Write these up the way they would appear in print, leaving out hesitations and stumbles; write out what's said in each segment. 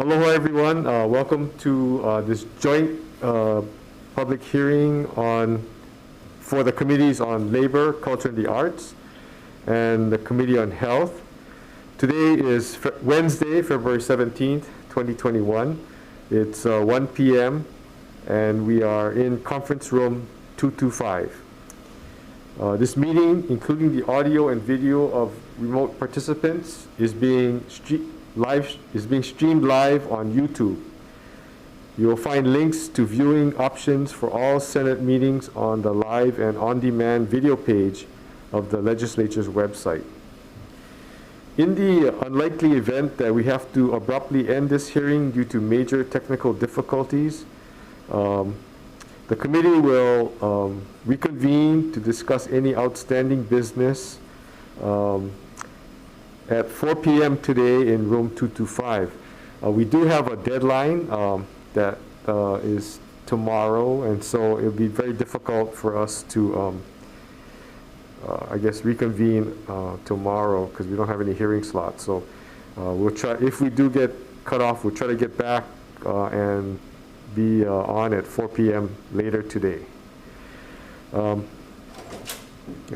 Aloha everyone, welcome to this joint public hearing for the committees on labor, culture and the arts and the Committee on Health. Today is Wednesday, February 17th, 2021. It's 1 p.m. and we are in conference room 225. This meeting, including the audio and video of remote participants, is being streamed live on YouTube. You will find links to viewing options for all Senate meetings on the live and on-demand video page of the legislature's website. In the unlikely event that we have to abruptly end this hearing due to major technical difficulties, the committee will reconvene to discuss any outstanding business at 4 p.m. today in room 225. We do have a deadline that is tomorrow, and so it'll be very difficult for us to, I guess, reconvene tomorrow because we don't have any hearing slots. So we'll try, if we do get cut off, we'll try to get back and be on at 4 p.m. later today. Let's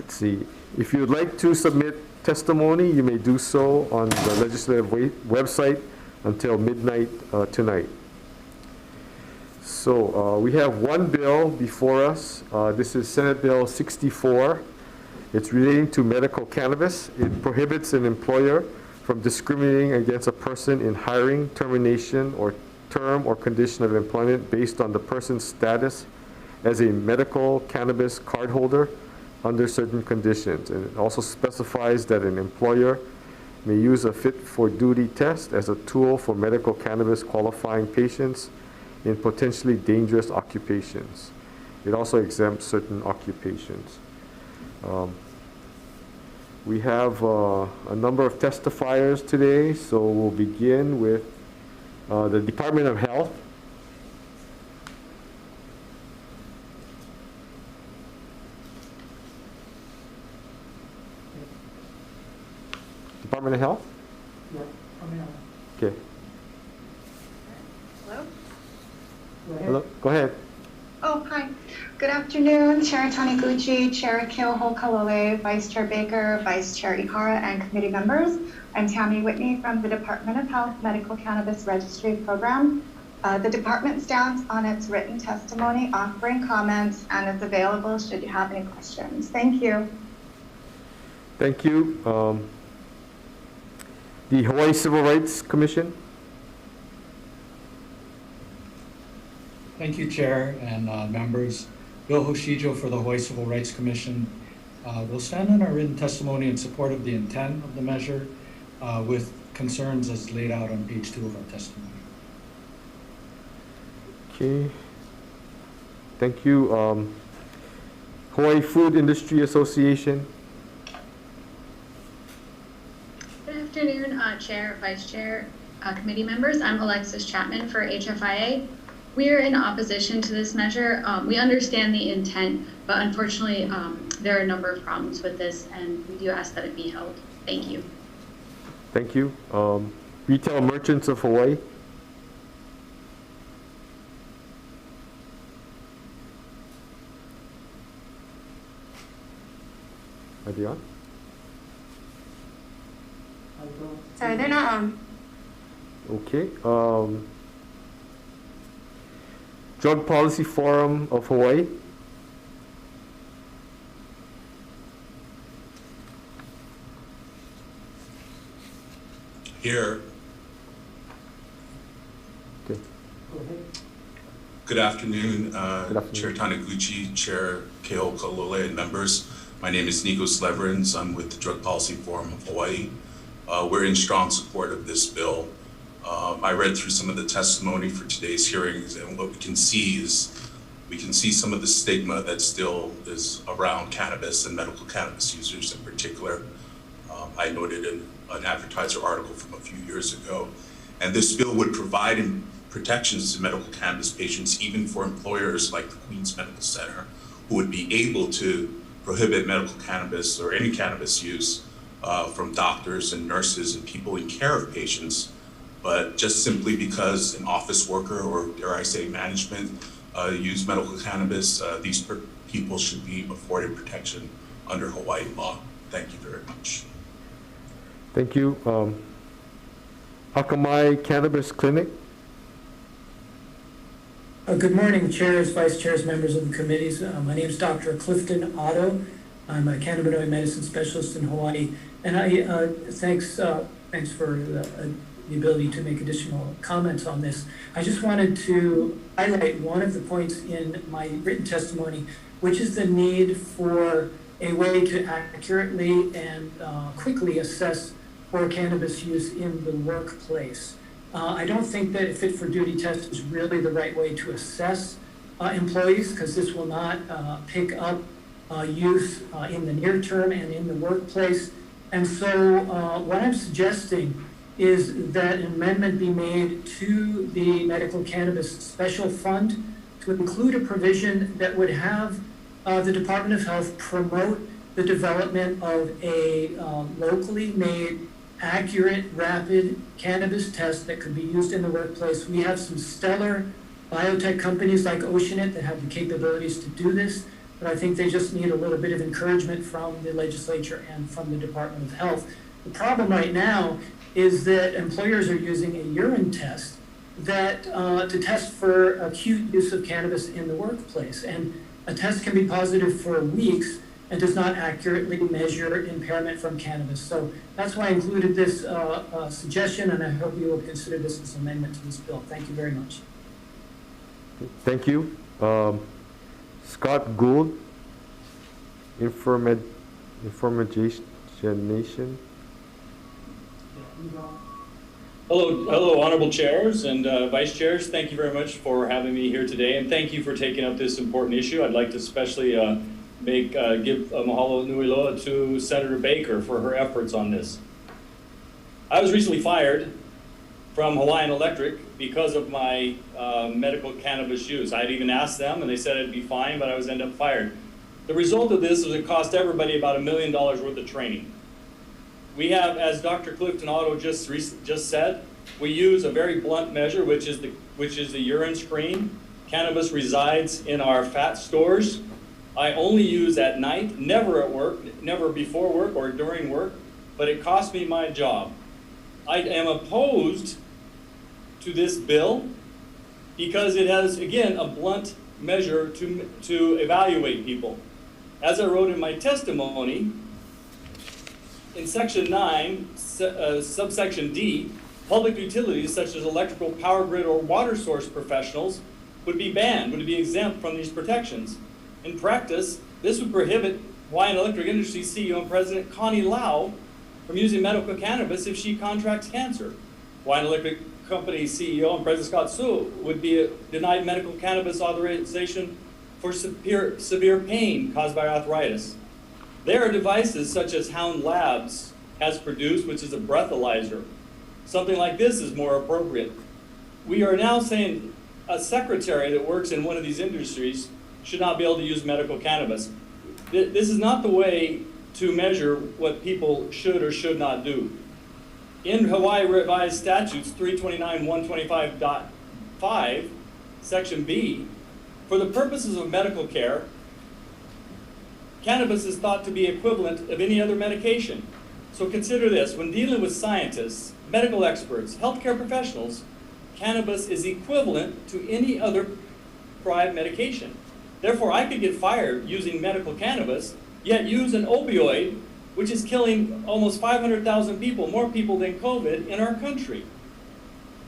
see. If you would like to submit testimony, you may do so on the legislative website until midnight tonight. So we have one bill before us. This is Senate Bill 64. It's relating to medical cannabis. It prohibits an employer from discriminating against a person in hiring, termination, or term or condition of employment based on the person's status as a medical cannabis cardholder under certain conditions. And it also specifies that an employer may use a fit-for-duty test as a tool for medical cannabis qualifying patients in potentially dangerous occupations. It also exempts certain occupations. We have a number of testifiers today, so we'll begin with the Department of Health. Department of Health? Yeah, okay. Hello? Hello, go ahead. Oh, hi. Good afternoon, Chair Taniguchi, Chair Keoho Kalole, Vice Chair Baker, Vice Chair Ihara, and committee members. I'm Tammy Whitney from the Department of Health Medical Cannabis Registry Program. The department stands on its written testimony, offering comments, and is available should you have any questions. Thank you. Thank you. The Hawaii Civil Rights Commission. Thank you, Chair and members. Bill Hoshijo for the Hawaii Civil Rights Commission. We'll stand on our written testimony in support of the intent of the measure with concerns as laid out on page 2 of our testimony. Okay. Thank you. Hawaii Food Industry Association. Good afternoon, Chair, Vice Chair, committee members. I'm Alexis Chapman for HFIA. We are in opposition to this measure. We understand the intent, but unfortunately, there are a number of problems with this, and we do ask that it be held. Thank you. Thank you. Retail Merchants of Hawaii. Are they on? Sorry, they're not on. Okay. Drug Policy Forum of Hawaii. Here. Okay. Good afternoon, Good afternoon. Chair Taniguchi, Chair Keoho Kalole, and members. My name is Nikos Leverins. I'm with the Drug Policy Forum of Hawaii. We're in strong support of this bill. I read through some of the testimony for today's hearings, and what we can see some of the stigma that still is around cannabis and medical cannabis users in particular. I noted an advertiser article from a few years ago, and this bill would provide protections to medical cannabis patients, even for employers like the Queens Medical Center, who would be able to prohibit medical cannabis or any cannabis use from doctors and nurses and people in care of patients But just simply because an office worker, or dare I say management, use medical cannabis, these people should be afforded protection under Hawaii law. Thank you very much. Thank you. Akamai Cannabis Clinic. Good morning, chairs, vice chairs, members of the committees. My name is Dr. Clifton Otto. I'm a cannabinoid medicine specialist in Hawaii, and thanks for the ability to make additional comments on this. I just wanted to highlight one of the points in my written testimony, which is the need for a way to accurately and quickly assess for cannabis use in the workplace. I don't think that a fit for duty test is really the right way to assess employees, because this will not pick up use in the near term and in the workplace. And so what I'm suggesting is that an amendment be made to the medical cannabis special fund to include a provision that would have the Department of Health promote the development of a locally made, accurate, rapid cannabis test that could be used in the workplace. We have some stellar biotech companies like Oceanit that have the capabilities to do this, but I think they just need a little bit of encouragement from the legislature and from the Department of Health. The problem right now is that employers are using a urine test that to test for acute use of cannabis in the workplace, and a test can be positive for weeks and does not accurately measure impairment from cannabis. So that's why I included this suggestion, and I hope you will consider this as an amendment to this bill. Thank you very much. Thank you. Scott Gould, Information. Hello, honorable chairs and vice chairs. Thank you very much for having me here today, and thank you for taking up this important issue. I'd like to especially give a mahalo nui loa to Senator Baker for her efforts on this. I was recently fired from Hawaiian Electric because of my medical cannabis use. I'd even asked them, and they said it'd be fine, but I was ended up fired. The result of this is it cost everybody about $1 million worth of training. We have, as Dr. Clifton Otto just said, we use a very blunt measure, which is the urine screen. Cannabis resides in our fat stores. I only use at night, never at work, never before work or during work, but it cost me my job. I am opposed to this bill because it has, again, a blunt measure to evaluate people. As I wrote in my testimony, in Section 9, subsection D, public utilities such as electrical, power grid, or water source professionals would be banned, would be exempt from these protections. In practice, this would prohibit Hawaiian Electric Industries CEO and President Connie Lau from using medical cannabis if she contracts cancer. Hawaiian Electric Company CEO and President Scott Sue would be denied medical cannabis authorization for severe pain caused by arthritis. There are devices such as Hound Labs has produced, which is a breathalyzer. Something like this is more appropriate. We are now saying a secretary that works in one of these industries should not be able to use medical cannabis. This is not the way to measure what people should or should not do. In Hawaii Revised Statutes 329.125.5, Section B, for the purposes of medical care, cannabis is thought to be equivalent of any other medication. So consider this, when dealing with scientists, medical experts, healthcare professionals, cannabis is equivalent to any other prescribed medication. Therefore, I could get fired using medical cannabis, yet use an opioid, which is killing almost 500,000 people, more people than COVID in our country.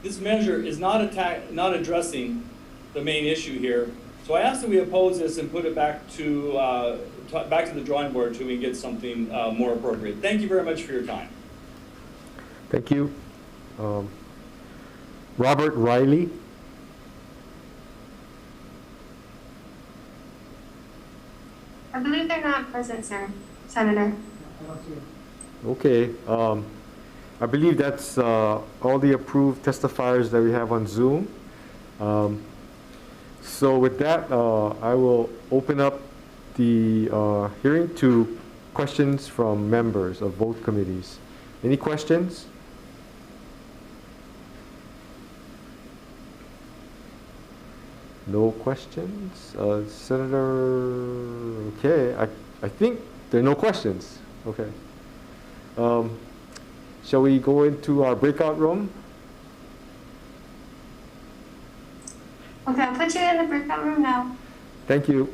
This measure is not addressing the main issue here. So I ask that we oppose this and put it back to the drawing board until we get something more appropriate. Thank you very much for your time. Thank you. Robert Riley. I believe they're not present, sir. Senator. Okay. I believe that's all the approved testifiers that we have on Zoom. So with that, I will open up the hearing to questions from members of both committees. Any questions? No questions? Senator, okay, I think there are no questions. Okay. Shall we go into our breakout room? Okay, I'll put you in the breakout room now. Thank you.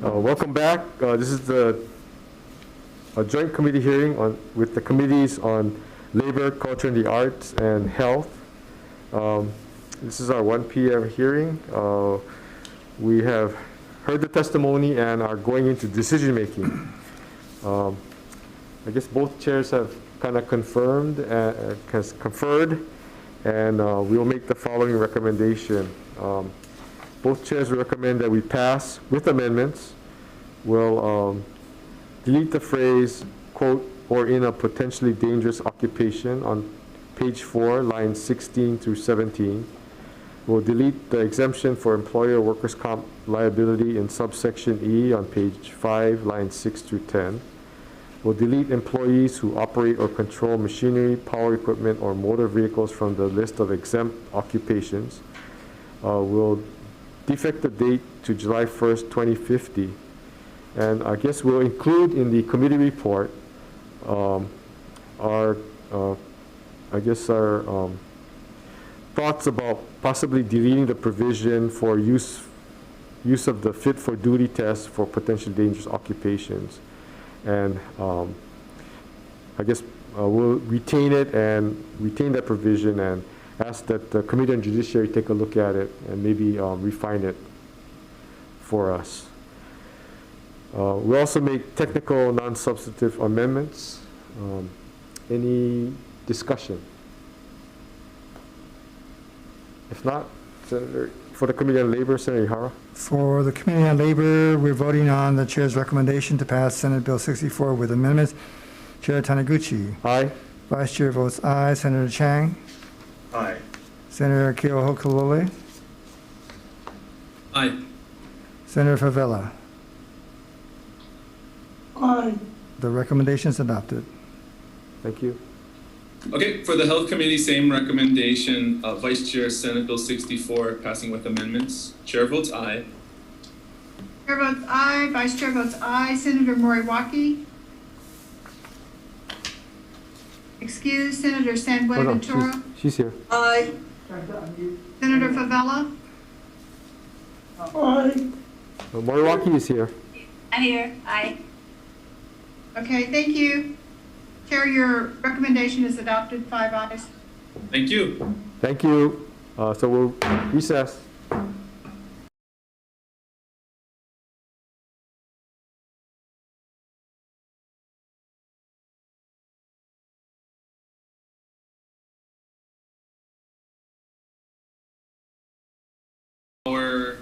Welcome back. This is a joint committee hearing with the committees on labor, culture and the arts, and health. This is our 1 p.m. hearing. We have heard the testimony and are going into decision making. I guess both chairs have kind of conferred, and we will make the following recommendation. Both chairs recommend that we pass with amendments. We'll delete the phrase, quote, or in a potentially dangerous occupation on page 4, lines 16 through 17. We'll delete the exemption for employer workers' comp liability in subsection E on page 5, lines 6 through 10. We'll delete employees who operate or control machinery, power equipment, or motor vehicles from the list of exempt occupations. We'll defect the date to July 1st, 2050. And I guess we'll include in the committee report our thoughts about possibly deleting the provision for use of the fit for duty test for potentially dangerous occupations. And I guess we'll retain it and retain that provision and ask that the Committee on Judiciary take a look at it and maybe refine it for us. We'll also make technical non-substantive amendments. Any discussion? If not, Senator, for the Committee on Labor, Senator Ihara. For the Committee on Labor, we're voting on the Chair's recommendation to pass Senate Bill 64 with amendments. Chair Taniguchi. Aye. Vice Chair votes aye. Senator Chang. Aye. Senator Keohokalole. Aye. Senator Favela. Aye. The recommendation is adopted. Thank you. Okay, for the Health Committee, same recommendation. Vice Chair, Senate Bill 64, passing with amendments. Chair votes aye. Chair votes aye. Vice Chair votes aye. Senator Moriwaki. Excuse. Senator San Buenaventura. She's here. Aye. Senator Favela. Aye. Moriwaki is here. I'm here. Aye. Okay, thank you. Chair, your recommendation is adopted, 5 ayes. Thank you. Thank you. So we'll recess. Our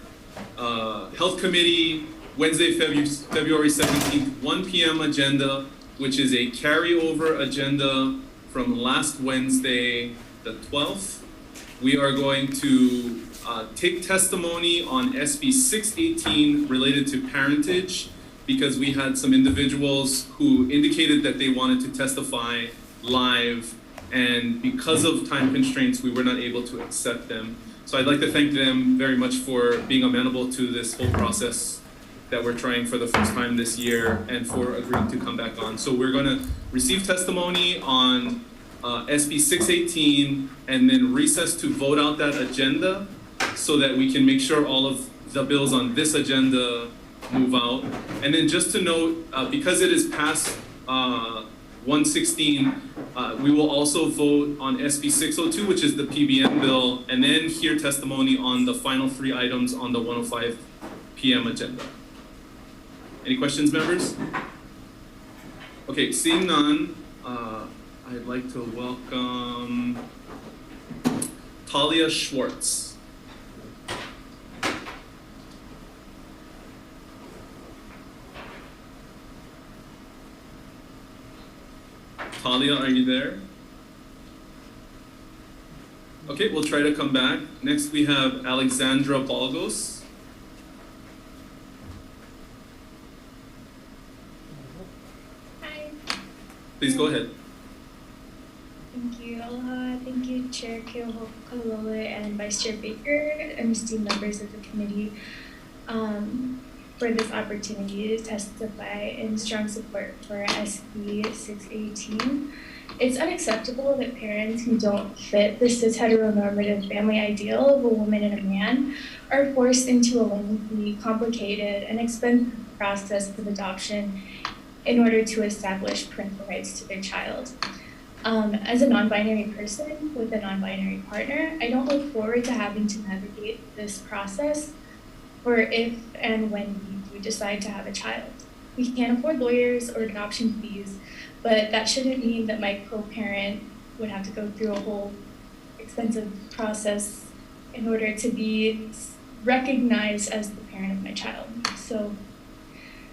Health Committee, Wednesday, February 17th, 1 p.m. agenda, which is a carryover agenda from last Wednesday, the 12th. We are going to take testimony on SB 618 related to parentage, because we had some individuals who indicated that they wanted to testify live, and because of time constraints, we were not able to accept them. So I'd like to thank them very much for being amenable to this whole process that we're trying for the first time this year, and for agreeing to come back on. So we're going to receive testimony on SB 618 and then recess to vote out that agenda so that we can make sure all of the bills on this agenda move out. And then just to note, because it is past 116, we will also vote on SB 602, which is the PBM bill, and then hear testimony on the final 3 items on the 1:05 p.m. agenda. Any questions, members? Okay, seeing none, I'd like to welcome Talia Schwartz. Talia, are you there? Okay, we'll try to come back. Next we have Alexandra Balgos. Hi. Please go ahead. Thank you. Aloha. Thank you, Chair Keohokalole and Vice Chair Baker and esteemed members of the committee for this opportunity to testify in strong support for SB 618. It's unacceptable that parents who don't fit the cis heteronormative family ideal of a woman and a man are forced into a lengthy, complicated, and expensive process of adoption in order to establish parental rights to their child. As a non-binary person with a non-binary partner, I don't look forward to having to navigate this process for if and when we do decide to have a child. We can't afford lawyers or adoption fees, but that shouldn't mean that my co-parent would have to go through a whole expensive process in order to be recognized as the parent of my child. So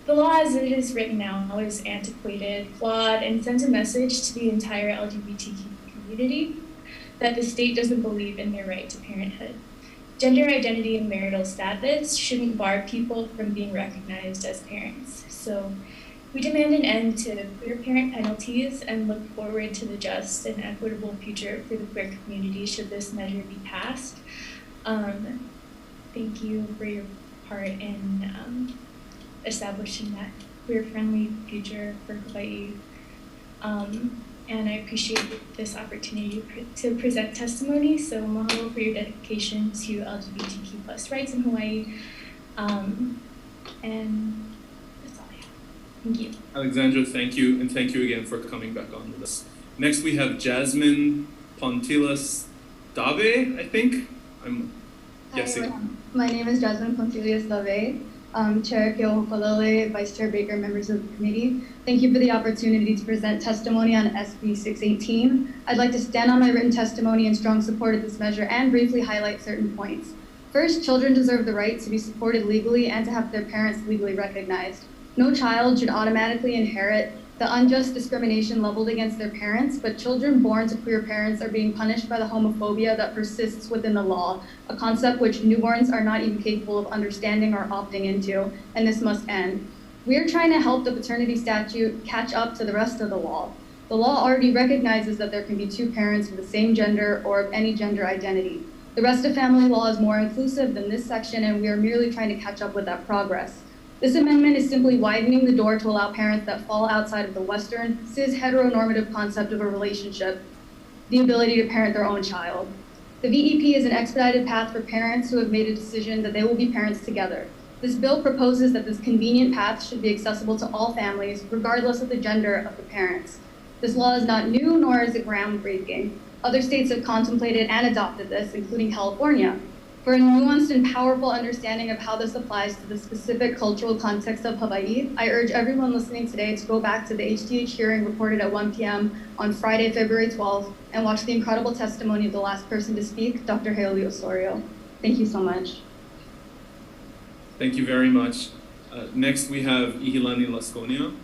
the law as it is written now is antiquated, flawed, and sends a message to the entire LGBTQ community that the state doesn't believe in their right to parenthood. Gender identity and marital status shouldn't bar people from being recognized as parents. So we demand an end to queer parent penalties and look forward to the just and equitable future for the queer community should this measure be passed. Thank you for your part in establishing that queer-friendly future for Hawai'i. And I appreciate this opportunity to present testimony. So mahalo for your dedication to LGBTQ plus rights in Hawai'i. And that's all I have. Thank you. Alexandra, thank you, and thank you again for coming back on with us. Next we have Jasmine Pontilas Dave, I think. I'm guessing. Hi, my name is Jasmine Pontilas Dave. Chair Keohokalole, Vice Chair Baker, members of the committee. Thank you for the opportunity to present testimony on SB 618. I'd like to stand on my written testimony in strong support of this measure and briefly highlight certain points. First, children deserve the right to be supported legally and to have their parents legally recognized. No child should automatically inherit the unjust discrimination leveled against their parents, but children born to queer parents are being punished by the homophobia that persists within the law, a concept which newborns are not even capable of understanding or opting into, and this must end. We are trying to help the paternity statute catch up to the rest of the law. The law already recognizes that there can be two parents of the same gender or of any gender identity. The rest of family law is more inclusive than this section, and we are merely trying to catch up with that progress. This amendment is simply widening the door to allow parents that fall outside of the Western, cis heteronormative concept of a relationship the ability to parent their own child. The VEP is an expedited path for parents who have made a decision that they will be parents together. This bill proposes that this convenient path should be accessible to all families, regardless of the gender of the parents. This law is not new, nor is it groundbreaking. Other states have contemplated and adopted this, including California. For a nuanced and powerful understanding of how this applies to the specific cultural context of Hawai'i, I urge everyone listening today to go back to the HTH hearing reported at 1 p.m. on Friday, February 12th, and watch the incredible testimony of the last person to speak, Dr. Hailey Osorio. Thank you so much. Thank you very much. Next we have Ihilani Lasconia.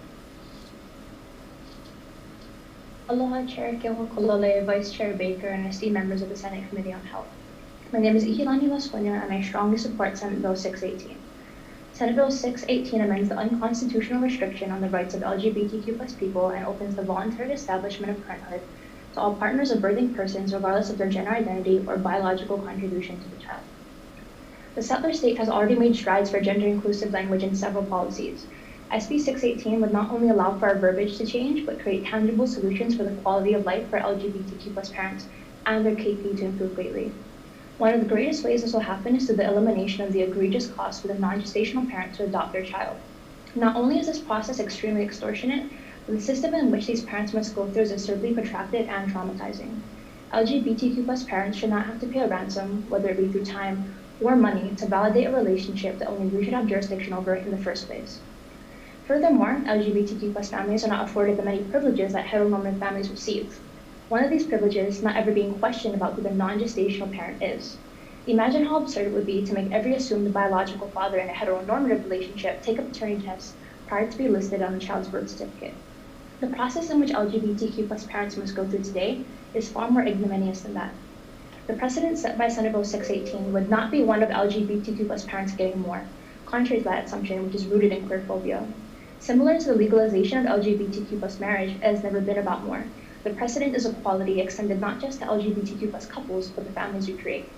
Aloha, Chair Keohokalole, Vice Chair Baker, and esteemed members of the Senate Committee on Health. My name is Ihilani Lasconia, and I strongly support Senate Bill 618. Senate Bill 618 amends the unconstitutional restriction on the rights of LGBTQ+ people and opens the voluntary establishment of parenthood to all partners of birthing persons regardless of their gender identity or biological contribution to the child. The settler state has already made strides for gender-inclusive language in several policies. SB 618 would not only allow for our verbiage to change, but create tangible solutions for the quality of life for LGBTQ+ parents and their KP to improve greatly. One of the greatest ways this will happen is through the elimination of the egregious cost for the non-gestational parent to adopt their child. Not only is this process extremely extortionate, but the system in which these parents must go through is absurdly protracted and traumatizing. LGBTQ+ parents should not have to pay a ransom, whether it be through time or money, to validate a relationship that only we should have jurisdiction over in the first place. Furthermore, LGBTQ+ families are not afforded the many privileges that heteronormative families receive. One of these privileges not ever being questioned about who the non-gestational parent is. Imagine how absurd it would be to make every assumed biological father in a heteronormative relationship take a paternity test prior to be listed on the child's birth certificate. The process in which LGBTQ plus parents must go through today is far more ignominious than that. The precedent set by Senate Bill 618 would not be one of LGBTQ plus parents getting more, contrary to that assumption, which is rooted in queerphobia. Similar to the legalization of LGBTQ plus marriage, it has never been about more. The precedent is equality extended not just to LGBTQ plus couples, but the families we create.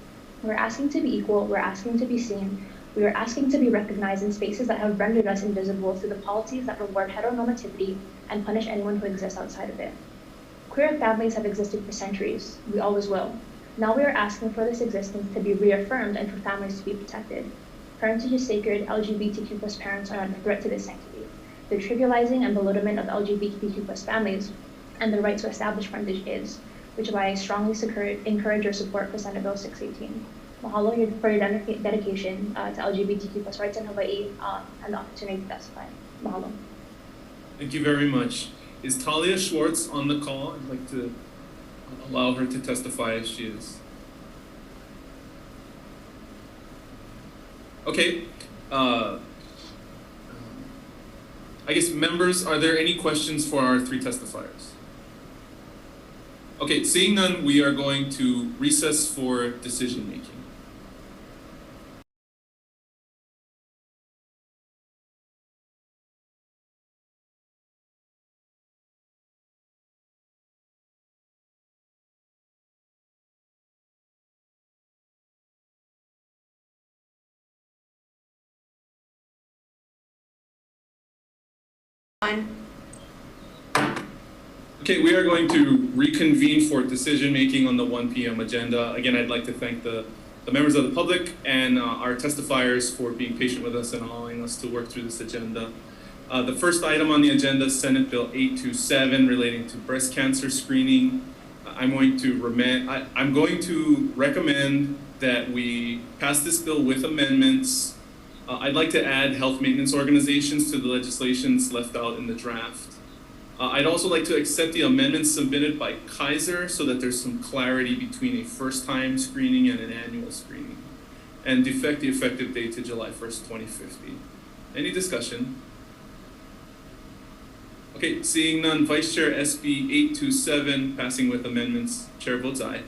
We're asking to be equal, we're asking to be seen, we are asking to be recognized in spaces that have rendered us invisible through the policies that reward heteronormativity and punish anyone who exists outside of it. Queer families have existed for centuries, we always will. Now we are asking for this existence to be reaffirmed and for families to be protected. Parentage is sacred, LGBTQ plus parents are under threat to this sanctity. The trivializing and belittlement of LGBTQ plus families and the right to establish parentage is, which is why I strongly encourage your support for Senate Bill 618. Mahalo for your dedication to LGBTQ plus rights in Hawaii and the opportunity to testify. Mahalo. Thank you very much. Is Talia Schwartz on the call? I'd like to allow her to testify if she is. Okay. I guess members, are there any questions for our three testifiers? Okay, seeing none, we are going to recess for decision making. Okay, we are going to reconvene for decision making on the 1 p.m. agenda. Again, I'd like to thank the members of the public and our testifiers for being patient with us and allowing us to work through this agenda. The first item on the agenda is Senate Bill 827 relating to breast cancer screening. I'm going to recommend that we pass this bill with amendments. I'd like to add health maintenance organizations to the legislations left out in the draft. I'd also like to accept the amendments submitted by Kaiser so that there's some clarity between a first-time screening and an annual screening, and defect the effective date to July 1st, 2050. Any discussion? Okay, seeing none, Vice Chair SB 827, passing with amendments. Chair votes aye.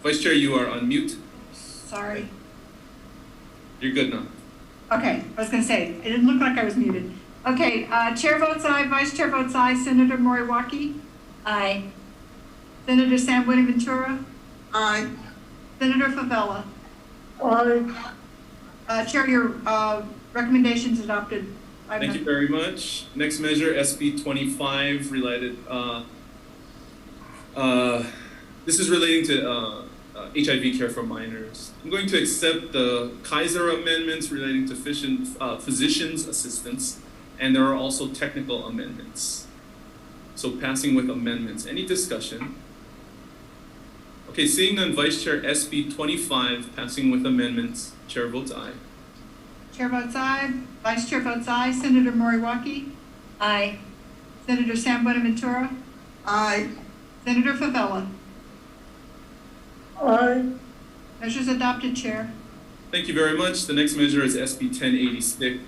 Vice Chair, you are on mute. Sorry. You're good now. Okay, I was going to say, it didn't look like I was muted. Okay, Chair votes aye, Vice Chair votes aye. Senator Moriwaki? Aye. Senator Sam Buenaventura? Aye. Senator Favela? Aye. Chair, your recommendation is adopted. Thank you very much. Next measure, SB 25, related. This is relating to HIV care for minors. I'm going to accept the Kaiser amendments relating to physician's assistants, and there are also technical amendments. So passing with amendments. Any discussion? Okay, seeing none, Vice Chair SB 25, passing with amendments. Chair votes aye. Chair votes aye. Vice Chair votes aye. Senator Moriwaki? Aye. Senator Sam Buenaventura? Aye. Senator Favela? Aye. Measures adopted, Chair. Thank you very much. The next measure is SB 1086,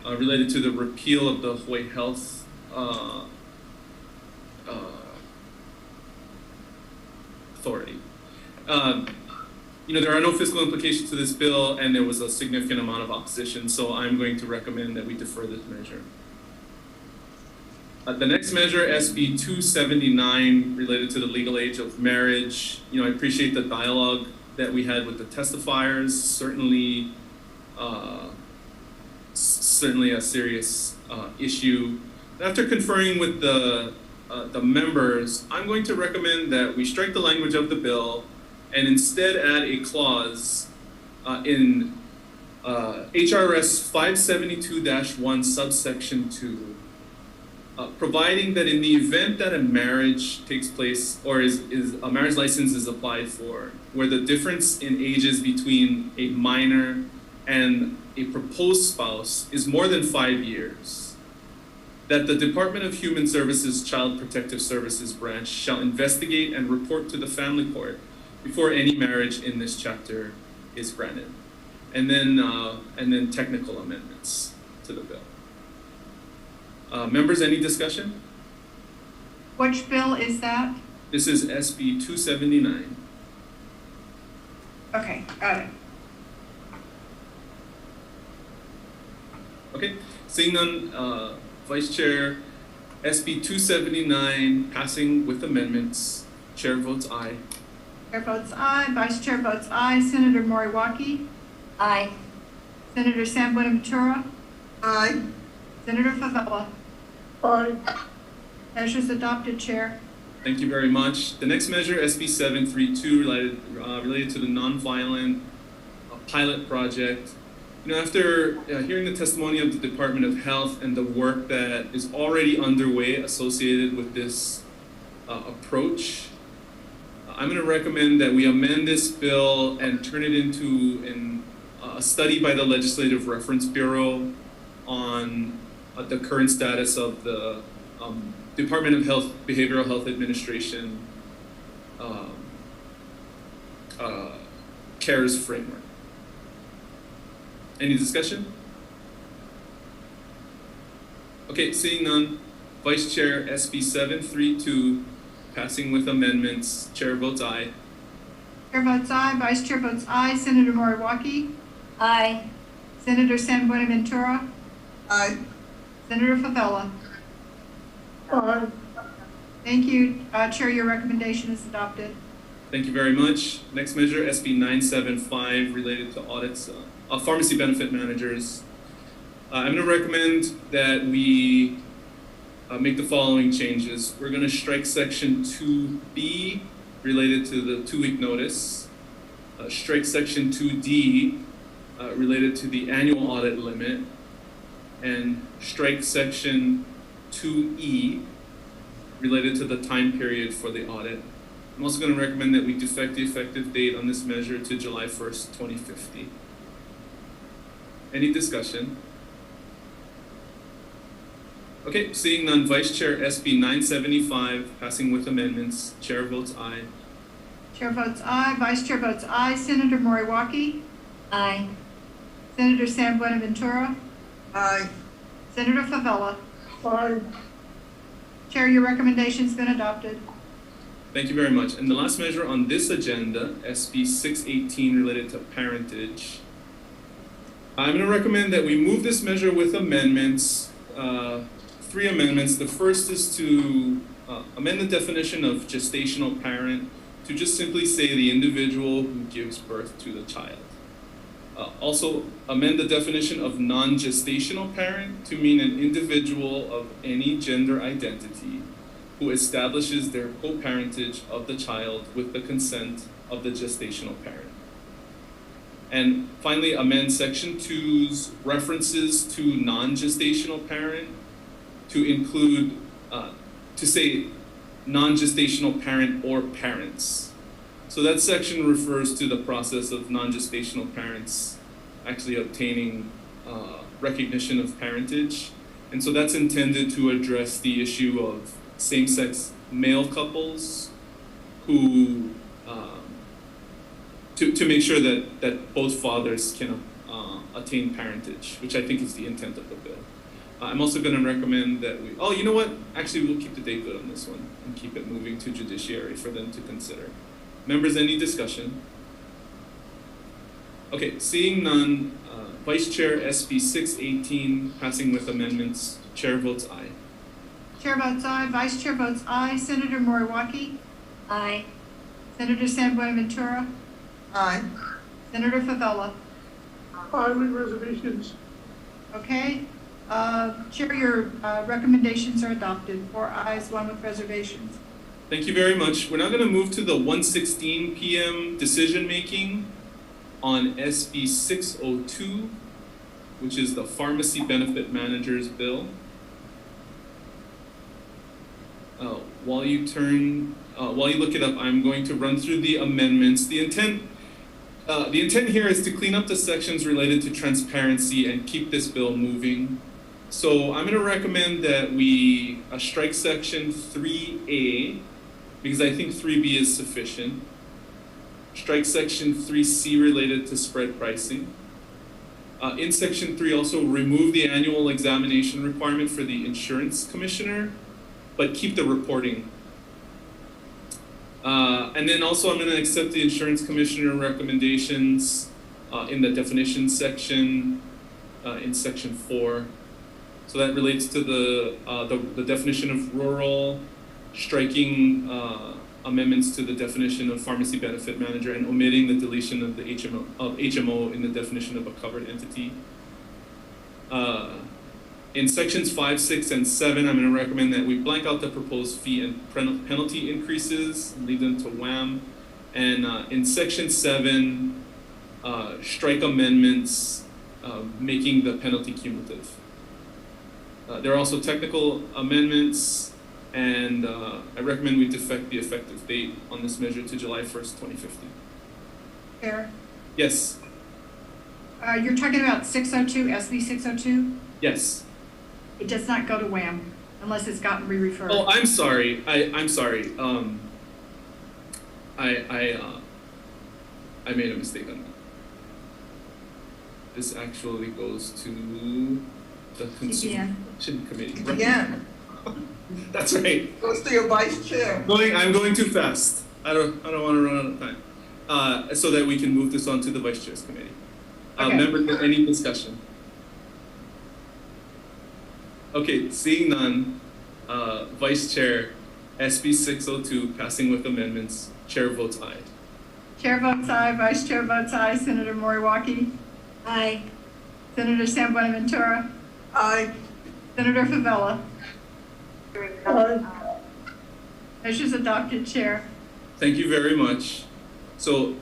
related to the repeal of the Hawaii Health Authority. There are no fiscal implications to this bill, and there was a significant amount of opposition, so I'm going to recommend that we defer this measure. The next measure, SB 279, related to the legal age of marriage. I appreciate the dialogue that we had with the testifiers. Certainly a serious issue. After conferring with the members, I'm going to recommend that we strike the language of the bill and instead add a clause in HRS 572-1 subsection 2, providing that in the event that a marriage takes place or is a marriage license is applied for, where the difference in ages between a minor and a proposed spouse is more than 5 years, that the Department of Human Services Child Protective Services branch shall investigate and report to the family court before any marriage in this chapter is granted. And then technical amendments to the bill. Members, any discussion? Which bill is that? This is SB 279. Okay, got it. Okay, seeing none, Vice Chair, SB 279 passing with amendments. Chair votes aye. Chair votes aye. Vice Chair votes aye. Senator Moriwaki? Aye. Senator Sam Buenaventura? Aye. Senator Favela? Aye. Measures adopted, Chair. Thank you very much. The next measure, SB 732, related to the nonviolent pilot project. You know, after hearing the testimony of the Department of Health and the work that is already underway associated with this approach, I'm going to recommend that we amend this bill and turn it into a study by the Legislative Reference Bureau on the current status of the Department of Health, Behavioral Health Administration CARES framework. Any discussion? Okay, seeing none, Vice Chair, SB 732, passing with amendments. Chair votes aye. Chair votes aye. Vice Chair votes aye. Senator Moriwaki? Aye. Senator San Buenaventura? Aye. Senator Favela? Aye. Thank you. Chair, your recommendation is adopted. Thank you very much. Next measure, SB 975, related to audits, pharmacy benefit managers. I'm going to recommend that we make the following changes. We're going to strike section 2B, related to the 2-week notice. Strike section 2D, related to the annual audit limit. And strike section 2E, related to the time period for the audit. I'm also going to recommend that we defect the effective date on this measure to July 1st, 2050. Any discussion? Okay, seeing none, Vice Chair, SB 975, passing with amendments. Chair votes aye. Chair votes aye. Vice Chair votes aye. Senator Moriwaki? Aye. Senator Sam Buenaventura? Aye. Senator Favela? Aye. Chair, your recommendation's been adopted. Thank you very much. And the last measure on this agenda, SB 618, related to parentage. I'm going to recommend that we move this measure with amendments, 3 amendments. The first is to amend the definition of gestational parent to just simply say the individual who gives birth to the child. Also, amend the definition of non-gestational parent to mean an individual of any gender identity who establishes their co-parentage of the child with the consent of the gestational parent. And finally, amend section 2's references to non-gestational parent to include, to say non-gestational parent or parents. So that section refers to the process of non-gestational parents actually obtaining recognition of parentage. And so that's intended to address the issue of same-sex male couples who, to make sure that both fathers can attain parentage, which I think is the intent of the bill. I'm also going to recommend that we, oh, you know what? Actually, we'll keep the date good on this one and keep it moving to judiciary for them to consider. Members, any discussion? Okay, seeing none, Vice Chair, SB 618, passing with amendments. Chair votes aye. Chair votes aye. Vice Chair votes aye. Senator Moriwaki? Aye. Senator San Buenaventura? Aye. Senator Favela? Aye with reservations. Okay. Chair, your recommendations are adopted. 4 ayes, 1 with reservations. Thank you very much. We're now going to move to the 1:16 p.m. decision making on SB 602, which is the Pharmacy Benefit Managers Bill. While you look it up, I'm going to run through the amendments. The intent here is to clean up the sections related to transparency and keep this bill moving. So I'm going to recommend that we strike section 3A, because I think 3B is sufficient. Strike section 3C related to spread pricing. In section 3, also remove the annual examination requirement for the insurance commissioner, but keep the reporting. And then also I'm going to accept the insurance commissioner recommendations in the definition section in section 4. So that relates to the definition of rural, striking amendments to the definition of pharmacy benefit manager, and omitting the deletion of the HMO in the definition of a covered entity. In sections 5, 6, and 7, I'm going to recommend that we blank out the proposed fee and penalty increases and leave them to WHAM. And in section 7, strike amendments making the penalty cumulative. There are also technical amendments, and I recommend we defect the effective date on this measure to July 1st, 2015. Chair, Yes. you're talking about 602, SB 602? Yes. It does not go to WHAM unless it's gotten re-referred. Oh, I'm sorry. I'm sorry. I made a mistake on that. This actually goes to the Consumer Committee. Right? Yeah. That's right. Goes to your vice chair. I'm going too fast. I don't want to run out of time. So that we can move this on to the Vice Chair's Committee. Okay. Members, any discussion? Okay, seeing none, Vice Chair, SB 602 passing with amendments, Chair votes aye. Chair votes aye, Vice Chair votes aye, Senator Moriwaki. Aye. Senator San Buenaventura. Aye. Senator Favela. Measures adopted, Chair. Thank you very much. So,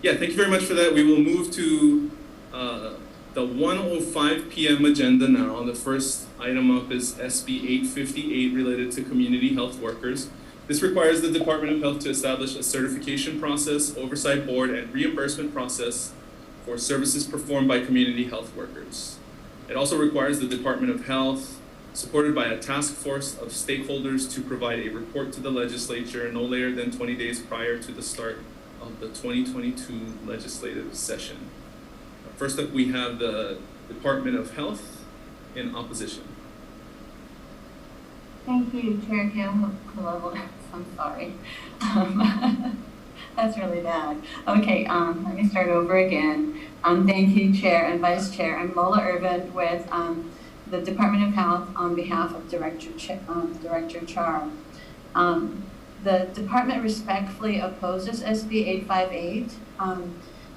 yeah, thank you very much for that. We will move to the 1:05 p.m. agenda now. The first item up is SB 858 related to community health workers. This requires the Department of Health to establish a certification process, oversight board, and reimbursement process for services performed by community health workers. It also requires the Department of Health, supported by a task force of stakeholders, to provide a report to the legislature no later than 20 days prior to the start of the 2022 legislative session. First up, we have the Department of Health in opposition. Thank you, Chair Kalova. I'm sorry. That's really bad. Okay, let me start over again. Thank you, Chair and Vice Chair. I'm Lola Irvin with the Department of Health on behalf of Director Char. The department respectfully opposes SB 858.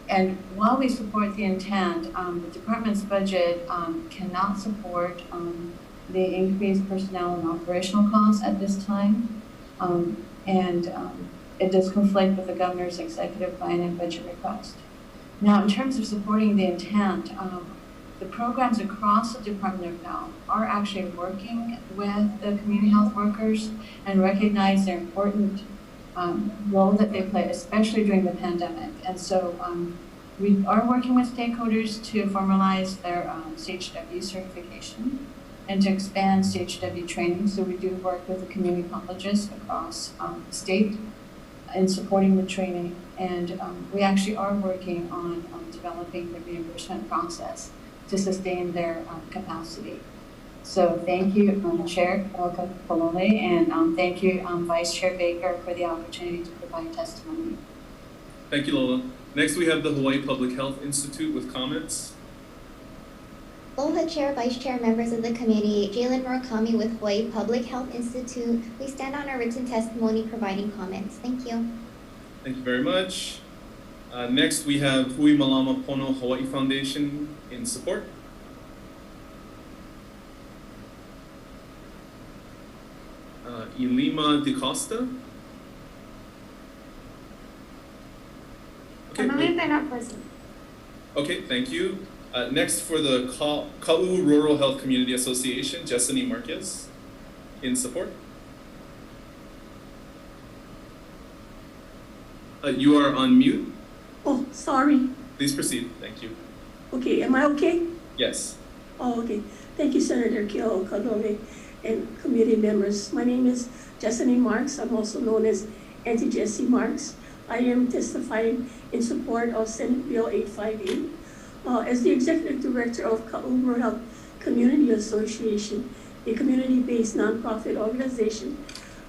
And while we support the intent, the department's budget cannot support the increased personnel and operational costs at this time. It does conflict with the governor's executive plan and budget request. Now, in terms of supporting the intent, the programs across the Department of Health are actually working with the community health workers and recognize their important role that they play, especially during the pandemic. And so we are working with stakeholders to formalize their CHW certification and to expand CHW training. So we do work with the community oncologists across the state in supporting the training. And we actually are working on developing the reimbursement process to sustain their capacity. So thank you, Chair Kalole, and thank you, Vice Chair Baker, for the opportunity to provide testimony. Thank you, Lola. Next, we have the Hawaii Public Health Institute with comments. Aloha, Chair, Vice Chair, members of the committee. Jalen Murakami with Hawaii Public Health Institute. We stand on our written testimony providing comments. Thank you. Thank you very much. Next, we have Hui Malama Pono Hawaii Foundation in support. Ilima DeCosta. I believe they're not present. Okay, thank you. Next, for the Ka'u Rural Health Community Association, Jessany Marquez in support. You are on mute. Oh, sorry. Please proceed. Thank you. Okay, am I okay? Yes. Oh, okay. Thank you, Senator Keo Kadome and committee members. My name is Jessany Marks. I'm also known as Auntie Jessie Marks. I am testifying in support of Senate Bill 858. As the Executive Director of Ka'u Rural Health Community Association, a community-based nonprofit organization,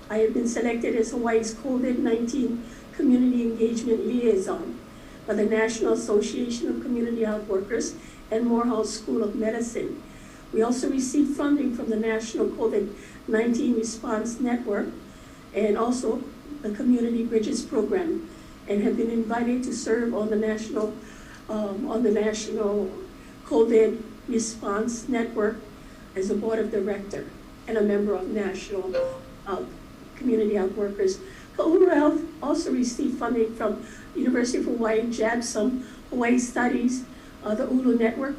I have been selected as Hawaii's COVID-19 Community Engagement Liaison by the National Association of Community Health Workers and Morehouse School of Medicine. We also received funding from the National COVID-19 Response Network and also the Community Bridges Program, and have been invited to serve on the National COVID Response Network as a board of director and a member of National Community Health Workers. Ka'u Health also received funding from University of Hawaii, JABSOM, Hawaii Studies, the Ulu Network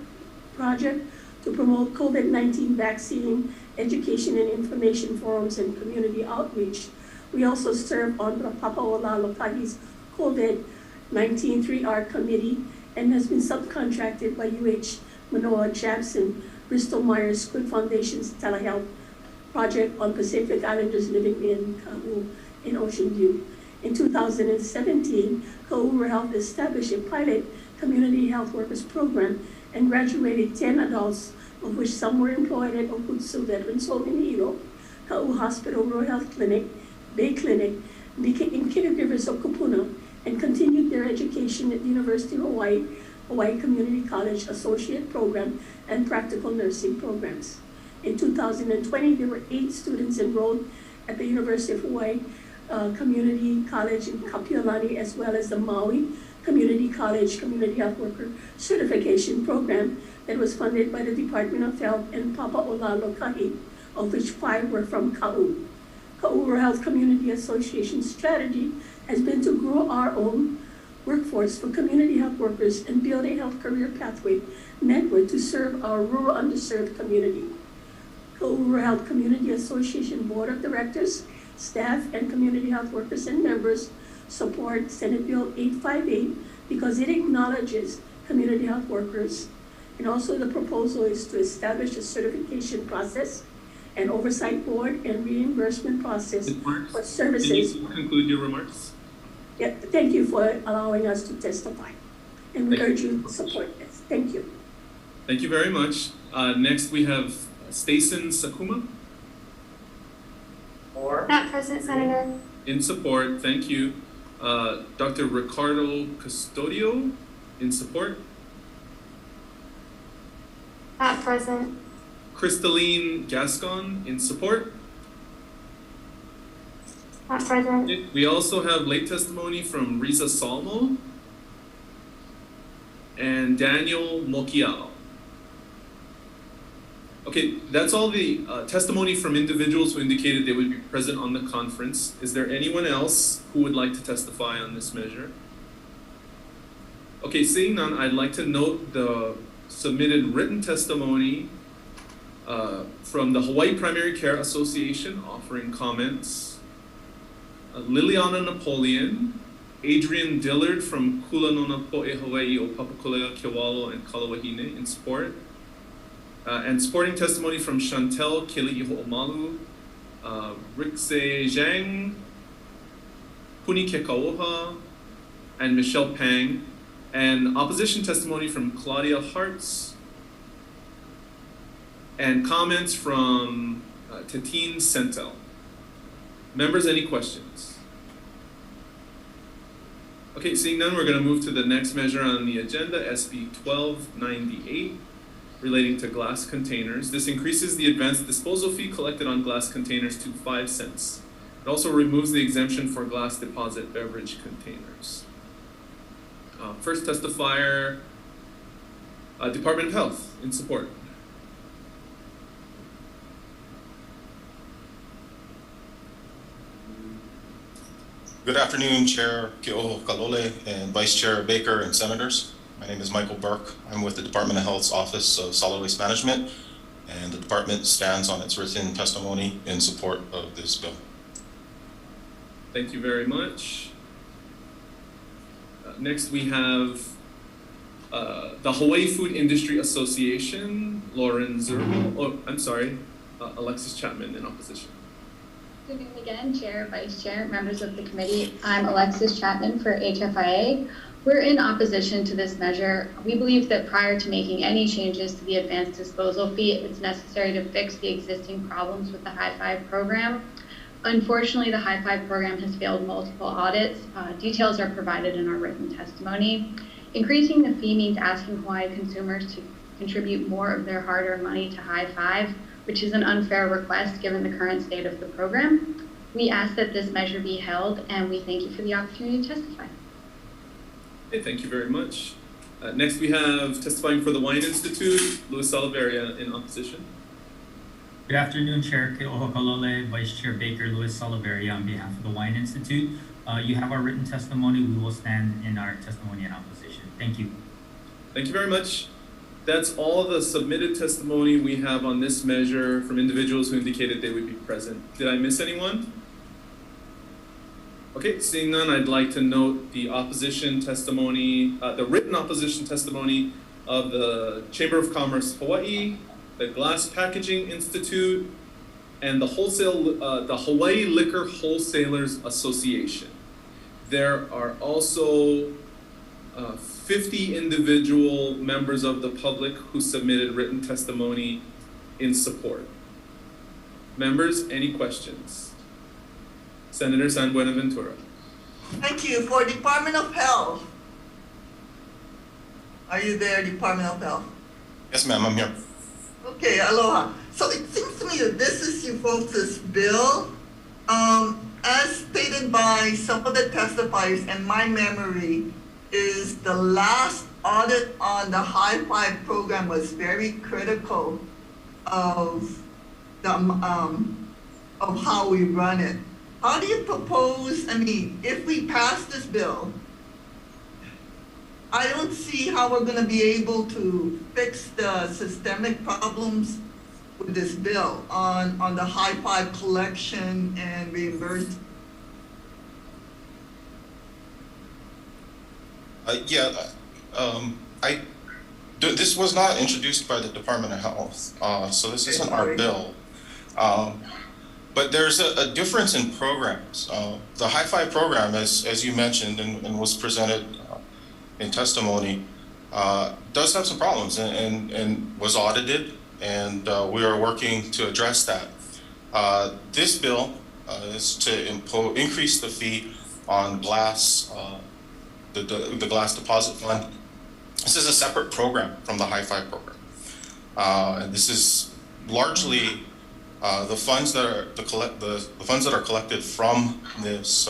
project to promote COVID-19 vaccine education and information forums and community outreach. We also serve on the Papa'olalokahi's COVID-19 3R committee and has been subcontracted by UH Manoa Jabson, Bristol Myers Squibb Foundation's telehealth project on Pacific Islanders living in Ka'u in Ocean View. In 2017, Ka'u Health established a pilot community health workers program and graduated 10 adults, of which some were employed at Okutsu Veterans Home in Hilo, Ka'u Hospital Rural Health Clinic, Bay Clinic, became caregivers of Kupuna, and continued their education at the University of Hawaii, Hawaii Community College Associate Program, and practical nursing programs. In 2020, there were 8 students enrolled at the University of Hawaii Community College in Kapiolani, as well as the Maui Community College Community Health Worker Certification Program that was funded by the Department of Health and Papa'olalokahi, of which 5 were from Ka'u. Ka'u Health Community Association strategy has been to grow our own workforce for community health workers and build a health career pathway network to serve our rural underserved community. Ka'u Health Community Association Board of Directors, staff, and community health workers and members support Senate Bill 858 because it acknowledges community health workers. And also the proposal is to establish a certification process, an oversight board, and reimbursement process for services. Can you conclude your remarks? Yeah, thank you for allowing us to testify. And we urge you to support this. Thank you. Thank you very much. Next we have Stacen Sakuma. Not present, Senator. In support, thank you. Dr. Ricardo Custodio, in support. Not present. Crystalline Gascon, in support. Not present. We also have late testimony from Riza Salmo and Daniel Mokiao. Okay, that's all the testimony from individuals who indicated they would be present on the conference. Is there anyone else who would like to testify on this measure? Okay, seeing none, I'd like to note the submitted written testimony from the Hawaii Primary Care Association offering comments. Liliana Napoleon, Adrian Dillard from Kulanona Po'e Hawaii o Papakolea Kewalo and Kalawahine in support. And supporting testimony from Chantel Keli'iho'omalu, Rikse Zhang, Puni Kekaoha, and Michelle Pang. And opposition testimony from Claudia Hartz. And comments from Tatine Sentel. Members, any questions? Okay, seeing none, we're going to move to the next measure on the agenda, SB 1298, relating to glass containers. This increases the advanced disposal fee collected on glass containers to 5 cents. It also removes the exemption for glass deposit beverage containers. First testifier, Department of Health, in support. Good afternoon, Chair Ke'oho Kalole and Vice Chair Baker and Senators. My name is Michael Burke. I'm with the Department of Health's Office of Solid Waste Management, and the department stands on its written testimony in support of this bill. Thank you very much. Next we have the Hawaii Food Industry Association, Lauren Zerbo. Oh, I'm sorry, Alexis Chapman in opposition. afternoon again, Chair, Vice Chair, members of the committee. I'm Alexis Chapman for HFIA. We're in opposition to this measure. We believe that prior to making any changes to the advanced disposal fee, it's necessary to fix the existing problems with the High Five program. Unfortunately, the High Five program has failed multiple audits. Details are provided in our written testimony. Increasing the fee means asking Hawaii consumers to contribute more of their hard-earned money to High Five, which is an unfair request given the current state of the program. We ask that this measure be held, and we thank you for the opportunity to testify. Okay, thank you very much. Next, we have testifying for the Wine Institute, Louis Salaveria in opposition. Good afternoon, Chair Keohokalole, Vice Chair Baker, Louis Salaveria on behalf of the Wine Institute. You have our written testimony. We will stand in our testimony in opposition. Thank you. Thank you very much. That's all the submitted testimony we have on this measure from individuals who indicated they would be present. Did I miss anyone? Okay, seeing none, I'd like to note the opposition testimony, the written opposition testimony of the Chamber of Commerce Hawaii, the Glass Packaging Institute, and the Hawaii Liquor Wholesalers Association. There are also 50 individual members of the public who submitted written testimony in support. Members, any questions? Senator San Buenaventura. Thank you. For Department of Health. Are you there, Department of Health? Yes, ma'am, I'm here. Okay, aloha. So it seems to me that this is you folks' bill. As stated by some of the testifiers, and my memory is the last audit on the High Five program was very critical of the of how we run it. How do you propose, I mean, if we pass this bill, I don't see how we're gonna be able to fix the systemic problems with this bill on the High Five collection and reimbursement. This was not introduced by the Department of Health, so this isn't our bill. But there's a difference in programs. The High Five program, as you mentioned and was presented in testimony, does have some problems and was audited, and we are working to address that. This bill is to increase the fee on glass, the glass deposit fund. This is a separate program from the High Five program. And this is largely the funds that are the funds that are collected from this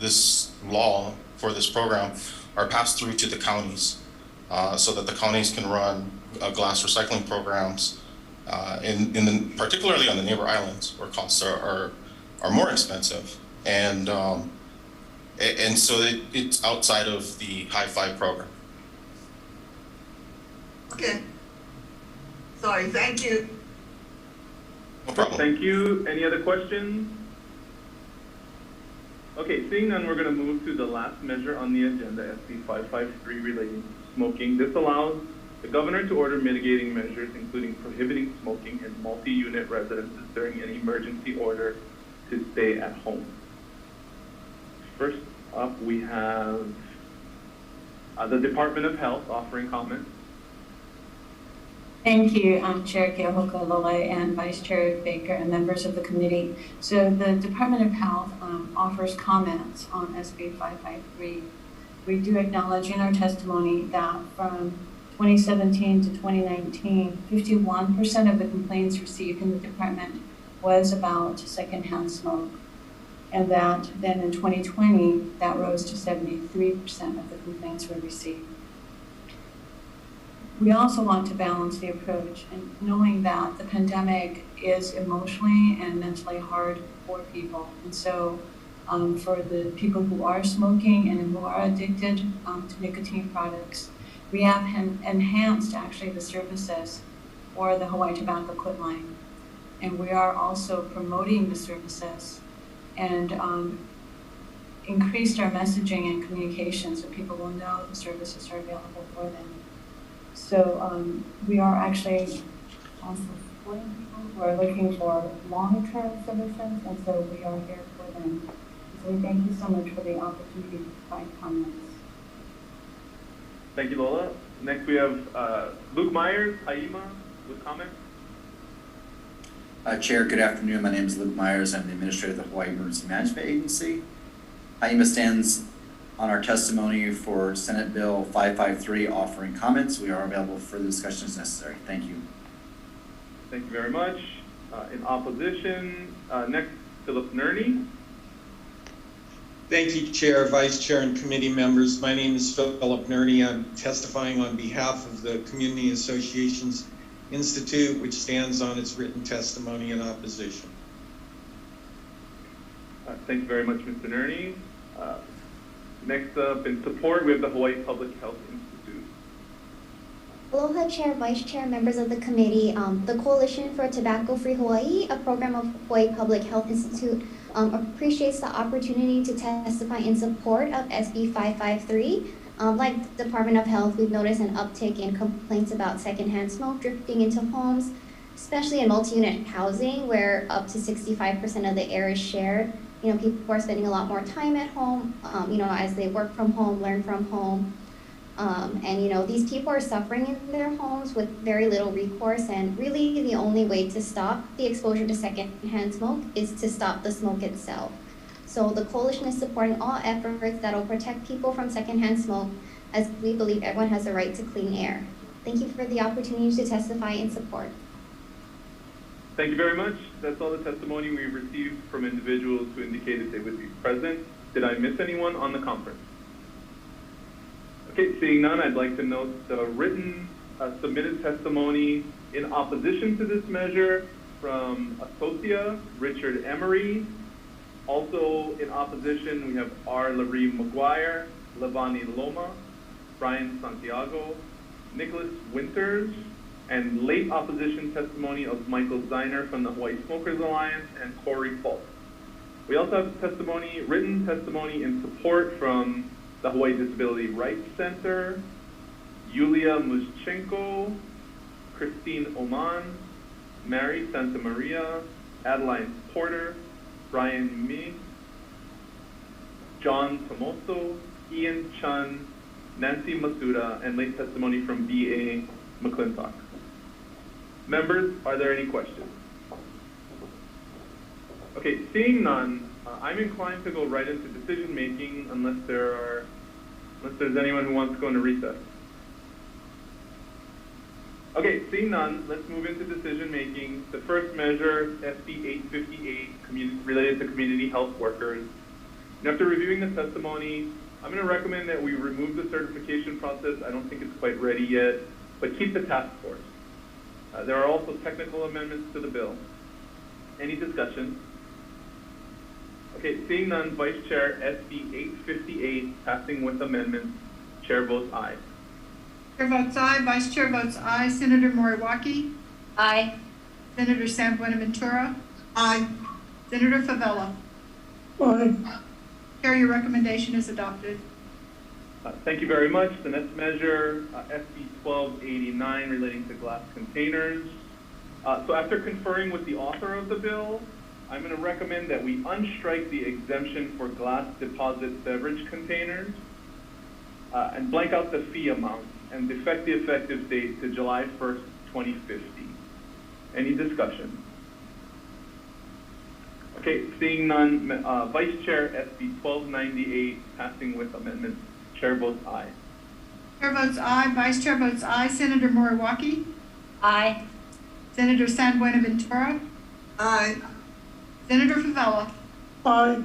this law for this program are passed through to the counties, so that the counties can run glass recycling programs, particularly on the neighbor islands where costs are more expensive, and so it's outside of the High Five program. Okay. Sorry, thank you. No problem. Thank you. Any other questions? Okay, seeing none, we're going to move to the last measure on the agenda, SB 553, relating to smoking. This allows the governor to order mitigating measures, including prohibiting smoking in multi-unit residences during an emergency order to stay at home. First up, we have the Department of Health offering comments. Thank you, Chair Keohokalole and Vice Chair Baker and members of the committee. So the Department of Health offers comments on SB 553. We do acknowledge in our testimony that from 2017 to 2019, 51% of the complaints received in the department was about secondhand smoke. And that then in 2020, that rose to 73% of the complaints were received. We also want to balance the approach, and knowing that the pandemic is emotionally and mentally hard for people. And so for the people who are smoking and who are addicted to nicotine products, we have enhanced actually the services for the Hawaii Tobacco Quit Line. And we are also promoting the services and increased our messaging and communication so people will know the services are available for them. So we are actually supporting people who are looking for long-term solutions, and so we are here for them. So we thank you so much for the opportunity to provide comments. Thank you, Lola. Next, we have Luke Myers, Haima, with comments. Chair, good afternoon. My name is Luke Myers. I'm the administrator of the Hawaii Emergency Management Agency. Haima stands on our testimony for Senate Bill 553 offering comments. We are available for the discussion as necessary. Thank you. Thank you very much. In opposition, next, Philip Nerney. Thank you, Chair, Vice Chair, and committee members. My name is Philip Nerney. I'm testifying on behalf of the Community Associations Institute, which stands on its written testimony in opposition. Thank you very much, Mr. Nerney. Next up, in support, we have the Hawaii Public Health Institute. Aloha, Chair, Vice Chair, members of the committee. The Coalition for Tobacco-Free Hawaii, a program of Hawaii Public Health Institute, appreciates the opportunity to testify in support of SB 553. Like the Department of Health, we've noticed an uptick in complaints about secondhand smoke drifting into homes, especially in multi-unit housing where up to 65% of the air is shared. You know, people are spending a lot more time at home, you know, as they work from home, learn from home. And, you know, these people are suffering in their homes with very little recourse, and really the only way to stop the exposure to secondhand smoke is to stop the smoke itself. So the coalition is supporting all efforts that will protect people from secondhand smoke, as we believe everyone has a right to clean air. Thank you for the opportunity to testify in support. Thank you very much. That's all the testimony we received from individuals who indicated they would be present. Did I miss anyone on the conference? Okay, seeing none, I'd like to note the written submitted testimony in opposition to this measure from Associa Richard Emery. Also in opposition, we have R. Larry McGuire, Lavani Loma, Brian Santiago, Nicholas Winters, and late opposition testimony of Michael Zeiner from the Hawaii Smokers Alliance and Corey Falk. We also have testimony, written testimony in support from the Hawaii Disability Rights Center, Yulia Muschenko, Christine Oman, Mary Santa Maria, Adeline Porter, Brian Mee, John Tomoso, Ian Chun, Nancy Masuda, and late testimony from B.A. McClintock. Members, are there any questions? Okay, seeing none, I'm inclined to go right into decision making unless there's anyone who wants to go into recess. Okay, seeing none, let's move into decision making. The first measure, SB 858, related to community health workers. And after reviewing the testimony, I'm going to recommend that we remove the certification process. I don't think it's quite ready yet, but keep the task force. There are also technical amendments to the bill. Any discussion? Okay, seeing none, Vice Chair, SB 858, passing with amendments. Chair votes aye. Chair votes aye. Vice Chair votes aye. Senator Moriwaki? Aye. Senator Sam Buenaventura? Aye. Senator Favela? Aye. Chair, your recommendation is adopted. Thank you very much. The next measure, SB 1289, relating to glass containers. So after conferring with the author of the bill, I'm going to recommend that we unstrike the exemption for glass deposit beverage containers and blank out the fee amount and defect the effective date to July 1st, 2050. Any discussion? Okay, seeing none, Vice Chair, SB 1298, passing with amendments. Chair votes aye. Chair votes aye. Vice Chair votes aye. Senator Moriwaki? Aye. Senator San Buenaventura? Aye. Senator Favela? Aye.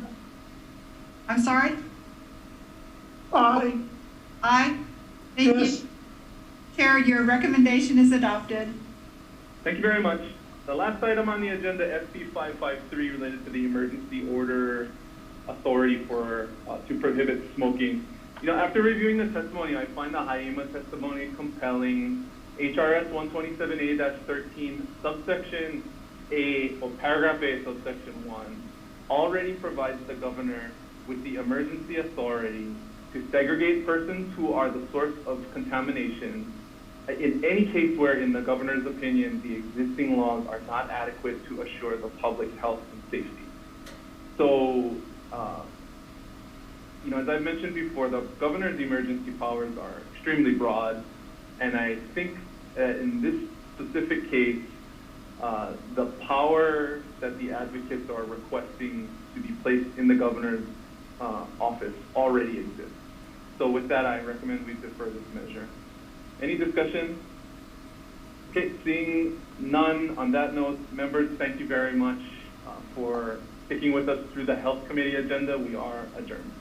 I'm sorry? Aye. Aye? Thank you. Chair, your recommendation is adopted. Thank you very much. The last item on the agenda, SB 553, related to the emergency order authority for to prohibit smoking. You know, after reviewing the testimony, I find the Haima testimony compelling. HRS 127A-13, subsection A, or paragraph A, subsection 1, already provides the governor with the emergency authority to segregate persons who are the source of contamination in any case where, in the governor's opinion, the existing laws are not adequate to assure the public health and safety. So, as I mentioned before, the governor's emergency powers are extremely broad, and I think in this specific case, the power that the advocates are requesting to be placed in the governor's office already exists. So with that, I recommend we defer this measure. Any discussion? Okay, seeing none, on that note, members, thank you very much for sticking with us through the Health Committee agenda. We are adjourned.